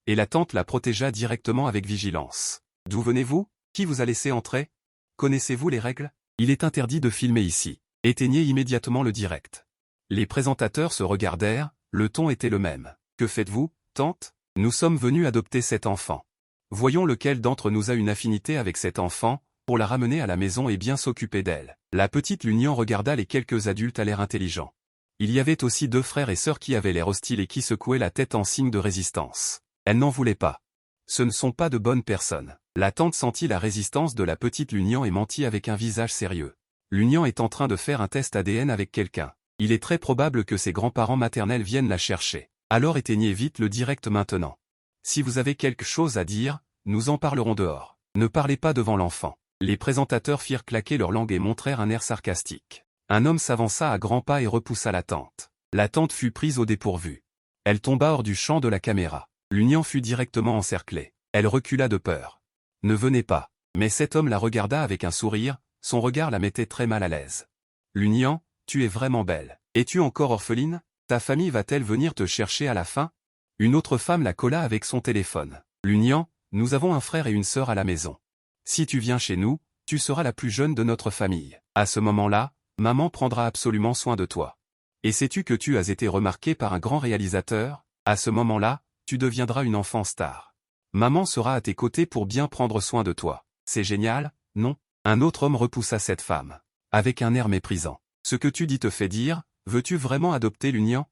Et la tante la protégea directement avec vigilance. D'où venez-vous? Qui vous a laissé entrer? Connaissez-vous les règles? Il est interdit de filmer ici. Éteignez immédiatement le direct. Les présentateurs se regardèrent, le ton était le même. Que faites-vous, tante? Nous sommes venus adopter cet enfant. Voyons lequel d'entre nous a une affinité avec cet enfant, pour la ramener à la maison et bien s'occuper d'elle. La petite Lumian regarda les quelques adultes à l'air intelligent. Il y avait aussi deux frères et sœurs qui avaient l'air hostiles et qui secouaient la tête en signe de résistance. Elle n'en voulait pas. Ce ne sont pas de bonnes personnes. La tante sentit la résistance de la petite Lumian et mentit avec un visage sérieux. Lumian est en train de faire un test ADN avec quelqu'un. Il est très probable que ses grands-parents maternels viennent la chercher. Alors éteignez vite le direct maintenant. Si vous avez quelque chose à dire, nous en parlerons dehors. Ne parlez pas devant l'enfant. Les présentateurs firent claquer leur langue et montrèrent un air sarcastique. Un homme s'avança à grands pas et repoussa la tante. La tante fut prise au dépourvu. Elle tomba hors du champ de la caméra. Lumian fut directement encerclée. Elle recula de peur. Ne venez pas. Mais cet homme la regarda avec un sourire, son regard la mettait très mal à l'aise. Lumian, tu es vraiment belle. Es-tu encore orpheline? Ta famille va-t-elle venir te chercher à la fin? Une autre femme la colla avec son téléphone. Lumian, nous avons un frère et une sœur à la maison. Si tu viens chez nous, tu seras la plus jeune de notre famille. À ce moment-là, maman prendra absolument soin de toi. Et sais-tu que tu as été remarqué par un grand réalisateur? À ce moment-là, tu deviendras une enfant star. Maman sera à tes côtés pour bien prendre soin de toi. C'est génial, non? Un autre homme repoussa cette femme. Avec un air méprisant. Ce que tu dis te fait dire, veux-tu vraiment adopter Lunian?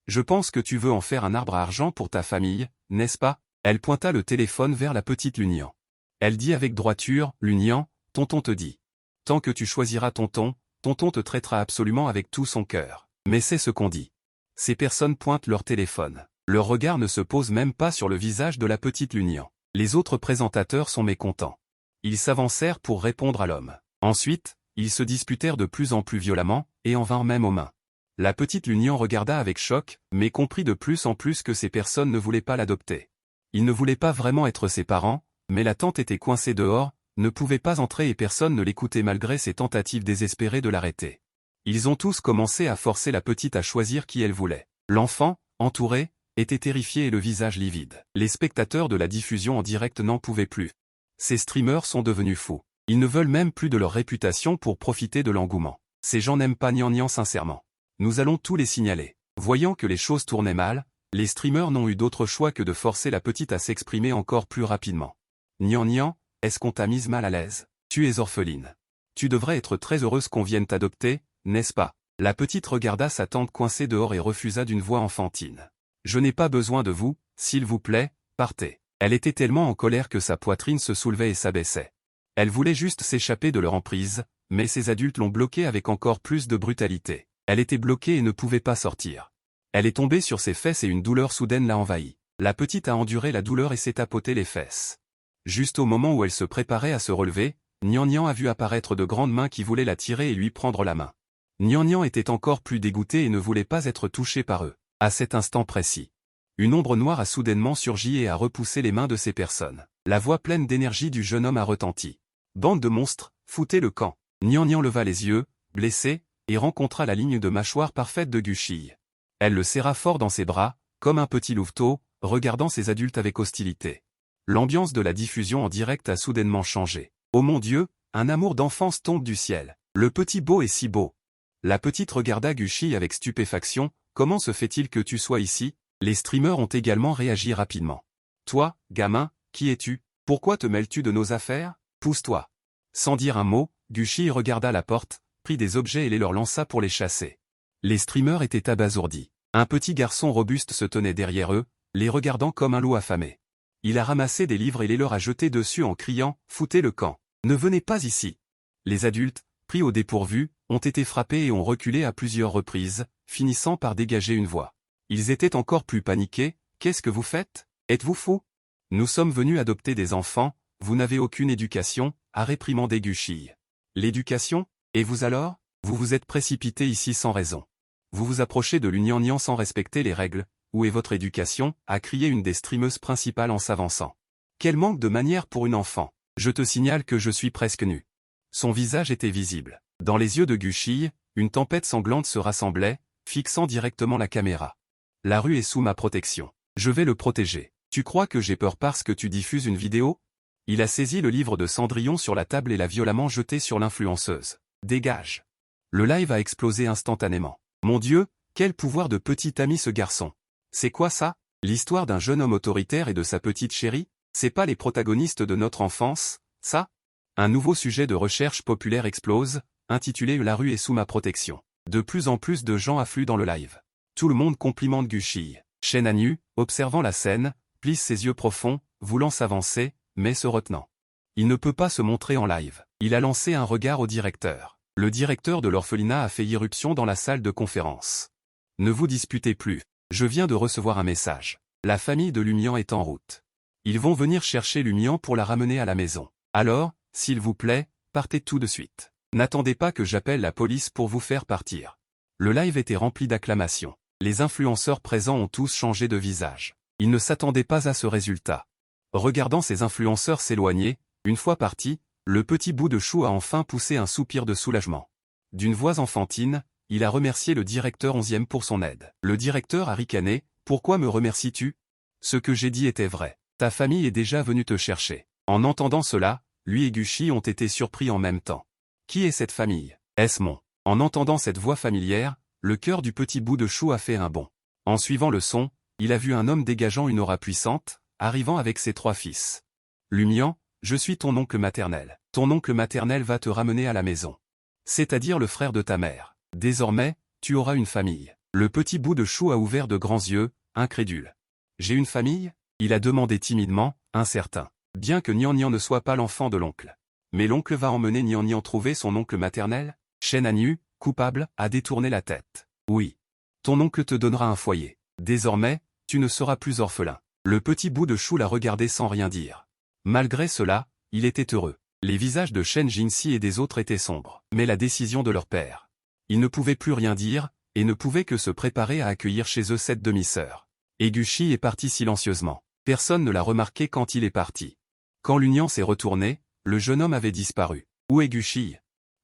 Je pense que tu veux en faire un arbre à argent pour ta famille, n'est-ce pas? Elle pointa le téléphone vers la petite Lunian. Elle dit avec droiture, Lunian, tonton te dit. Tant que tu choisiras tonton, tonton te traitera absolument avec tout son cœur. Mais c'est ce qu'on dit. Ces personnes pointent leur téléphone. Leur regard ne se pose même pas sur le visage de la petite Lunian. Les autres présentateurs sont mécontents. Ils s'avancèrent pour répondre à l'homme. Ensuite, ils se disputèrent de plus en plus violemment, et en vinrent même aux mains. La petite Lunian regarda avec choc, mais comprit de plus en plus que ces personnes ne voulaient pas l'adopter. Ils ne voulaient pas vraiment être ses parents, mais la tante était coincée dehors, ne pouvait pas entrer et personne ne l'écoutait malgré ses tentatives désespérées de l'arrêter. Ils ont tous commencé à forcer la petite à choisir qui elle voulait. L'enfant, entouré, était terrifié et le visage livide. Les spectateurs de la diffusion en direct n'en pouvaient plus. Ces streamers sont devenus fous. Ils ne veulent même plus de leur réputation pour profiter de l'engouement. Ces gens n'aiment pas Nian sincèrement. Nous allons tous les signaler. Voyant que les choses tournaient mal, les streamers n'ont eu d'autre choix que de forcer la petite à s'exprimer encore plus rapidement. Nian, est-ce qu'on t'a mise mal à l'aise? Tu es orpheline. Tu devrais être très heureuse qu'on vienne t'adopter, n'est-ce pas? La petite regarda sa tante coincée dehors et refusa d'une voix enfantine. Je n'ai pas besoin de vous, s'il vous plaît, partez. Elle était tellement en colère que sa poitrine se soulevait et s'abaissait. Elle voulait juste s'échapper de leur emprise, mais ces adultes l'ont bloquée avec encore plus de brutalité. Elle était bloquée et ne pouvait pas sortir. Elle est tombée sur ses fesses et une douleur soudaine l'a envahie. La petite a enduré la douleur et s'est tapotée les fesses. Juste au moment où elle se préparait à se relever, Nian a vu apparaître de grandes mains qui voulaient la tirer et lui prendre la main. Nian était encore plus dégoûté et ne voulait pas être touché par eux. À cet instant précis, une ombre noire a soudainement surgi et a repoussé les mains de ces personnes. La voix pleine d'énergie du jeune homme a retenti. Bande de monstres, foutez le camp. Nian leva les yeux, blessé, et rencontra la ligne de mâchoire parfaite de Guchille. Elle le serra fort dans ses bras, comme un petit louveteau, regardant ces adultes avec hostilité. L'ambiance de la diffusion en direct a soudainement changé. Oh mon Dieu, un amour d'enfance tombe du ciel. Le petit beau est si beau. La petite regarda Guchille avec stupéfaction. Comment se fait-il que tu sois ici? Les streamers ont également réagi rapidement. Toi, gamin, qui es-tu? Pourquoi te mêles-tu de nos affaires? Pousse-toi. Sans dire un mot, Guchille regarda la porte, prit des objets et les leur lança pour les chasser. Les streamers étaient abasourdis. Un petit garçon robuste se tenait derrière eux, les regardant comme un loup affamé. Il a ramassé des livres et les leur a jetés dessus en criant « Foutez le camp. Ne venez pas ici !» Les adultes, pris au dépourvu, ont été frappés et ont reculé à plusieurs reprises, finissant par dégager une voix. Ils étaient encore plus paniqués. « Qu'est-ce que vous faites? Êtes-vous fous? Nous sommes venus adopter des enfants, vous n'avez aucune éducation » a réprimandé Guchille. « L'éducation? Et vous alors? Vous vous êtes précipité ici sans raison. Vous vous approchez de l'Union sans respecter les règles. Où est votre éducation? A crié une des streameuses principales en s'avançant. Quel manque de manière pour une enfant. Je te signale que je suis presque nu. Son visage était visible. Dans les yeux de Guchille, une tempête sanglante se rassemblait, fixant directement la caméra. La rue est sous ma protection. Je vais le protéger. Tu crois que j'ai peur parce que tu diffuses une vidéo? Il a saisi le livre de Cendrillon sur la table et l'a violemment jeté sur l'influenceuse. Dégage. Le live a explosé instantanément. Mon Dieu, quel pouvoir de petit ami ce garçon. C'est quoi ça? L'histoire d'un jeune homme autoritaire et de sa petite chérie? C'est pas les protagonistes de notre enfance, ça? Un nouveau sujet de recherche populaire explose, intitulé « La rue est sous ma protection ». De plus en plus de gens affluent dans le live. Tout le monde complimente Guchille. Chaîne à nu, observant la scène, plisse ses yeux profonds, voulant s'avancer, mais se retenant. Il ne peut pas se montrer en live. Il a lancé un regard au directeur. Le directeur de l'orphelinat a fait irruption dans la salle de conférence. Ne vous disputez plus. Je viens de recevoir un message. La famille de Lumian est en route. Ils vont venir chercher Lumian pour la ramener à la maison. Alors, s'il vous plaît, partez tout de suite. N'attendez pas que j'appelle la police pour vous faire partir. Le live était rempli d'acclamations. Les influenceurs présents ont tous changé de visage. Ils ne s'attendaient pas à ce résultat. Regardant ces influenceurs s'éloigner, une fois partis, le petit bout de chou a enfin poussé un soupir de soulagement. D'une voix enfantine, il a remercié le directeur 11e pour son aide. Le directeur a ricané. « Pourquoi me remercies-tu? Ce que j'ai dit était vrai. Ta famille est déjà venue te chercher. » En entendant cela, lui et Gucci ont été surpris en même temps. Qui est cette famille? Est-ce mon? En entendant cette voix familière, le cœur du petit bout de chou a fait un bond. En suivant le son, il a vu un homme dégageant une aura puissante, arrivant avec ses 3 fils. Lumian, je suis ton oncle maternel. Ton oncle maternel va te ramener à la maison. C'est-à-dire le frère de ta mère. Désormais, tu auras une famille. Le petit bout de chou a ouvert de grands yeux, incrédule. J'ai une famille? Il a demandé timidement, incertain. Bien que Nian Nian ne soit pas l'enfant de l'oncle. Mais l'oncle va emmener Nian Nian trouver son oncle maternel? Shen Hanyu, coupable, a détourné la tête. Oui. Ton oncle te donnera un foyer. Désormais, tu ne seras plus orphelin. Le petit bout de chou l'a regardé sans rien dire. Malgré cela, il était heureux. Les visages de Shen Jinxi et des autres étaient sombres. Mais la décision de leur père. Ils ne pouvaient plus rien dire, et ne pouvaient que se préparer à accueillir chez eux cette demi-sœur. Et Gushi est parti silencieusement. Personne ne l'a remarqué quand il est parti. Quand l'Union s'est retournée, le jeune homme avait disparu. Où est Gushi?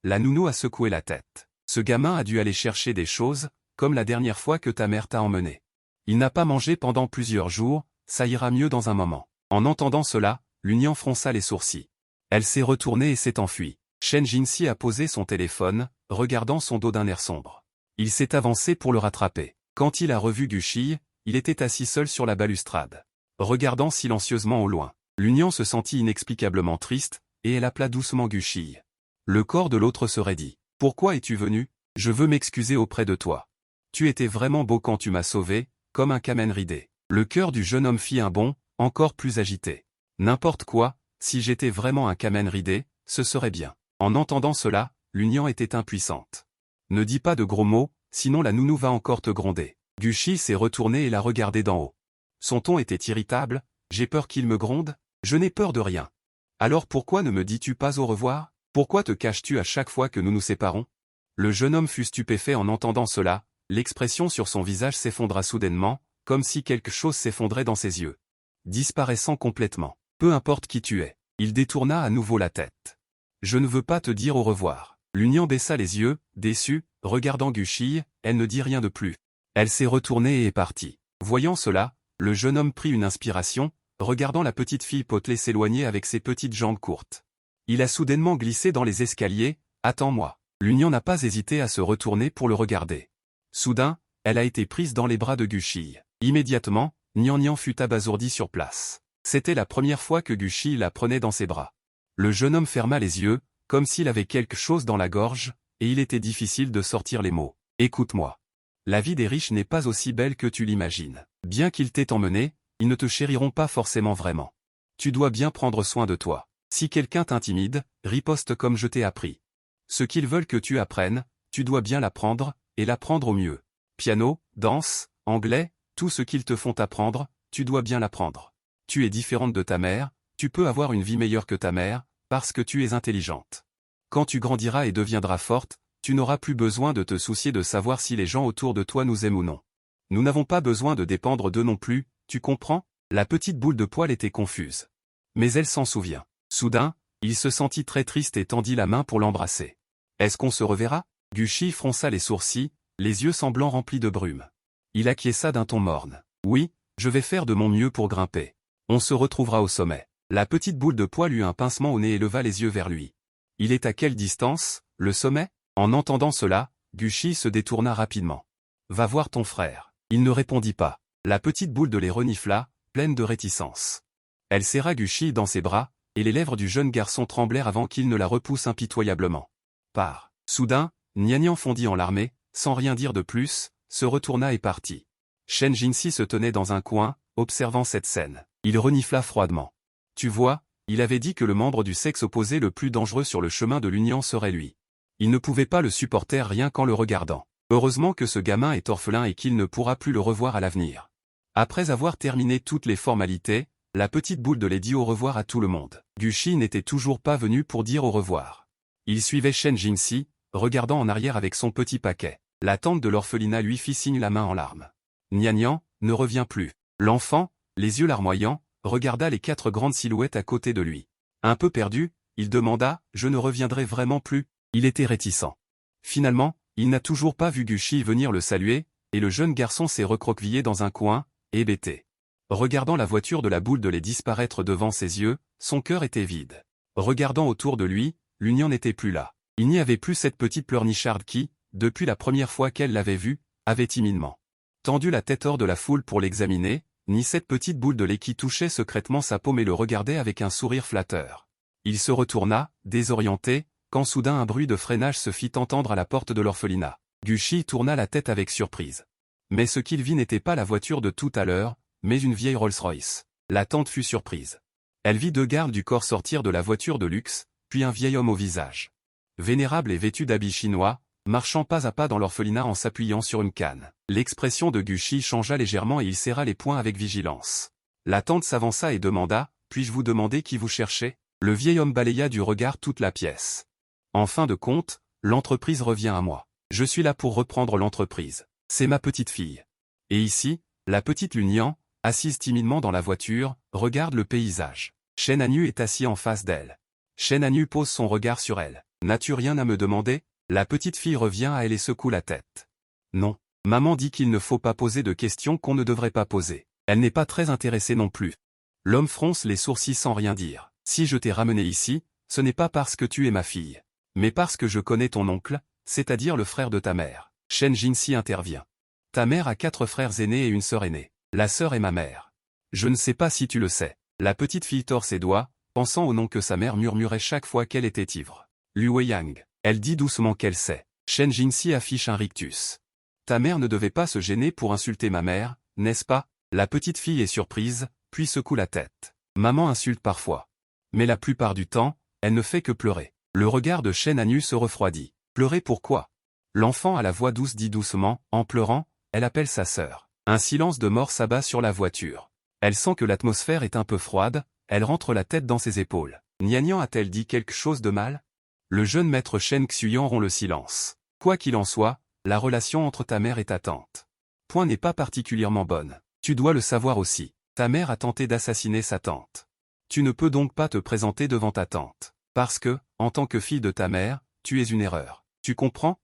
La nounou a secoué la tête. Ce gamin a dû aller chercher des choses, comme la dernière fois que ta mère t'a emmené. Il n'a pas mangé pendant plusieurs jours, ça ira mieux dans un moment. En entendant cela, l'Union fronça les sourcils. Elle s'est retournée et s'est enfuie. Shen Jinxi a posé son téléphone, regardant son dos d'un air sombre. Il s'est avancé pour le rattraper. Quand il a revu Gushi, il était assis seul sur la balustrade. Regardant silencieusement au loin. L'Union se sentit inexplicablement triste, et elle appela doucement Gushi. Le corps de l'autre se raidit. « Pourquoi es-tu venu? Je veux m'excuser auprès de toi. Tu étais vraiment beau quand tu m'as sauvé, comme un Kamen Rider. » Le cœur du jeune homme fit un bond, encore plus agité. N'importe quoi, si j'étais vraiment un Kamen Rider, ce serait bien. En entendant cela, l'Union était impuissante. Ne dis pas de gros mots, sinon la nounou va encore te gronder. Gushi s'est retourné et l'a regardé d'en haut. Son ton était irritable. J'ai peur qu'il me gronde? Je n'ai peur de rien. Alors pourquoi ne me dis-tu pas au revoir? Pourquoi te caches-tu à chaque fois que nous nous séparons? Le jeune homme fut stupéfait en entendant cela, l'expression sur son visage s'effondra soudainement, comme si quelque chose s'effondrait dans ses yeux. Disparaissant complètement. Peu importe qui tu es. Il détourna à nouveau la tête. Je ne veux pas te dire au revoir. L'Union baissa les yeux, déçue, regardant Gushi, elle ne dit rien de plus. Elle s'est retournée et est partie. Voyant cela, le jeune homme prit une inspiration, regardant la petite fille potelée s'éloigner avec ses petites jambes courtes. Il a soudainement glissé dans les escaliers. « Attends-moi ». L'Union n'a pas hésité à se retourner pour le regarder. Soudain, elle a été prise dans les bras de Gushi. Immédiatement, Nian Nian fut abasourdi sur place. C'était la première fois que Gushi la prenait dans ses bras. Le jeune homme ferma les yeux, comme s'il avait quelque chose dans la gorge, et il était difficile de sortir les mots. « Écoute-moi. La vie des riches n'est pas aussi belle que tu l'imagines. Bien qu'ils t'aient emmené, ils ne te chériront pas forcément vraiment. Tu dois bien prendre soin de toi. Si quelqu'un t'intimide, riposte comme je t'ai appris. Ce qu'ils veulent que tu apprennes, tu dois bien l'apprendre, et l'apprendre au mieux. Piano, danse, anglais, tout ce qu'ils te font apprendre, tu dois bien l'apprendre. Tu es différente de ta mère, tu peux avoir une vie meilleure que ta mère, parce que tu es intelligente. Quand tu grandiras et deviendras forte, tu n'auras plus besoin de te soucier de savoir si les gens autour de toi nous aiment ou non. Nous n'avons pas besoin de dépendre d'eux non plus, tu comprends? La petite boule de poil était confuse. Mais elle s'en souvient. Soudain, il se sentit très triste et tendit la main pour l'embrasser. Est-ce qu'on se reverra? Gushi fronça les sourcils, les yeux semblants remplis de brume. Il acquiesça d'un ton morne. Oui, je vais faire de mon mieux pour grimper. On se retrouvera au sommet. La petite boule de poil eut un pincement au nez et leva les yeux vers lui. Il est à quelle distance, le sommet? En entendant cela, Gushi se détourna rapidement. Va voir ton frère. Il ne répondit pas. La petite boule de lait renifla, pleine de réticence. Elle serra Gushi dans ses bras, et les lèvres du jeune garçon tremblèrent avant qu'il ne la repousse impitoyablement. Pars. Soudain, Nian Nian fondit en larmes, sans rien dire de plus, se retourna et partit. Shen Jinxi se tenait dans un coin, observant cette scène. Il renifla froidement. Tu vois, il avait dit que le membre du sexe opposé le plus dangereux sur le chemin de l'union serait lui. Il ne pouvait pas le supporter rien qu'en le regardant. Heureusement que ce gamin est orphelin et qu'il ne pourra plus le revoir à l'avenir. Après avoir terminé toutes les formalités, la petite boule de lait dit au revoir à tout le monde. Gushi n'était toujours pas venu pour dire au revoir. Il suivait Shen Jinxi, regardant en arrière avec son petit paquet. La tante de l'orphelinat lui fit signe la main en larmes. Nian Nian ne revient plus. L'enfant, les yeux larmoyants, regarda les 4 grandes silhouettes à côté de lui. Un peu perdu, il demanda « Je ne reviendrai vraiment plus ?» Il était réticent. Finalement, il n'a toujours pas vu Gushi venir le saluer, et le jeune garçon s'est recroquevillé dans un coin, hébété. Regardant la voiture de la boule de lait disparaître devant ses yeux, son cœur était vide. Regardant autour de lui, l'union n'était plus là. Il n'y avait plus cette petite pleurnicharde qui, depuis la première fois qu'elle l'avait vue, avait timidement tendu la tête hors de la foule pour l'examiner, ni cette petite boule de lait qui touchait secrètement sa paume et le regardait avec un sourire flatteur. Il se retourna, désorienté, quand soudain un bruit de freinage se fit entendre à la porte de l'orphelinat. Gucci tourna la tête avec surprise. Mais ce qu'il vit n'était pas la voiture de tout à l'heure, mais une vieille Rolls-Royce. La tante fut surprise. Elle vit deux gardes du corps sortir de la voiture de luxe, puis un vieil homme au visage vénérable et vêtu d'habits chinois, marchant pas à pas dans l'orphelinat en s'appuyant sur une canne. L'expression de Gucci changea légèrement et il serra les poings avec vigilance. La tante s'avança et demanda, « Puis-je vous demander qui vous cherchez ?» Le vieil homme balaya du regard toute la pièce. « En fin de compte, l'entreprise revient à moi. Je suis là pour reprendre l'entreprise. C'est ma petite fille. » Et ici, la petite Lunian, assise timidement dans la voiture, regarde le paysage. Chen Hanyu est assis en face d'elle. Chen Hanyu pose son regard sur elle. « N'as-tu rien à me demander ?» La petite fille revient à elle et secoue la tête. « Non. Maman dit qu'il ne faut pas poser de questions qu'on ne devrait pas poser. Elle n'est pas très intéressée non plus. » L'homme fronce les sourcils sans rien dire. « Si je t'ai ramené ici, ce n'est pas parce que tu es ma fille, mais parce que je connais ton oncle, c'est-à-dire le frère de ta mère. » Shen Jinxi intervient. « Ta mère a 4 frères aînés et une sœur aînée. La sœur est ma mère. Je ne sais pas si tu le sais. » La petite fille tord ses doigts, pensant au nom que sa mère murmurait chaque fois qu'elle était ivre. Lu Weiyang. Elle dit doucement qu'elle sait. Shen Jinxi affiche un rictus. « Ta mère ne devait pas se gêner pour insulter ma mère, n'est-ce pas ?» La petite fille est surprise, puis secoue la tête. Maman insulte parfois. Mais la plupart du temps, elle ne fait que pleurer. Le regard de Chen Hanyu se refroidit. Pleurer pourquoi? L'enfant à la voix douce dit doucement, en pleurant, elle appelle sa sœur. Un silence de mort s'abat sur la voiture. Elle sent que l'atmosphère est un peu froide, elle rentre la tête dans ses épaules. Nian a-t-elle dit quelque chose de mal? Le jeune maître Shen Xuyan rompt le silence. Quoi qu'il en soit, la relation entre ta mère et ta tante. Point n'est pas particulièrement bonne. Tu dois le savoir aussi. Ta mère a tenté d'assassiner sa tante. Tu ne peux donc pas te présenter devant ta tante. Parce que, en tant que fille de ta mère, tu es une erreur. Tu comprends?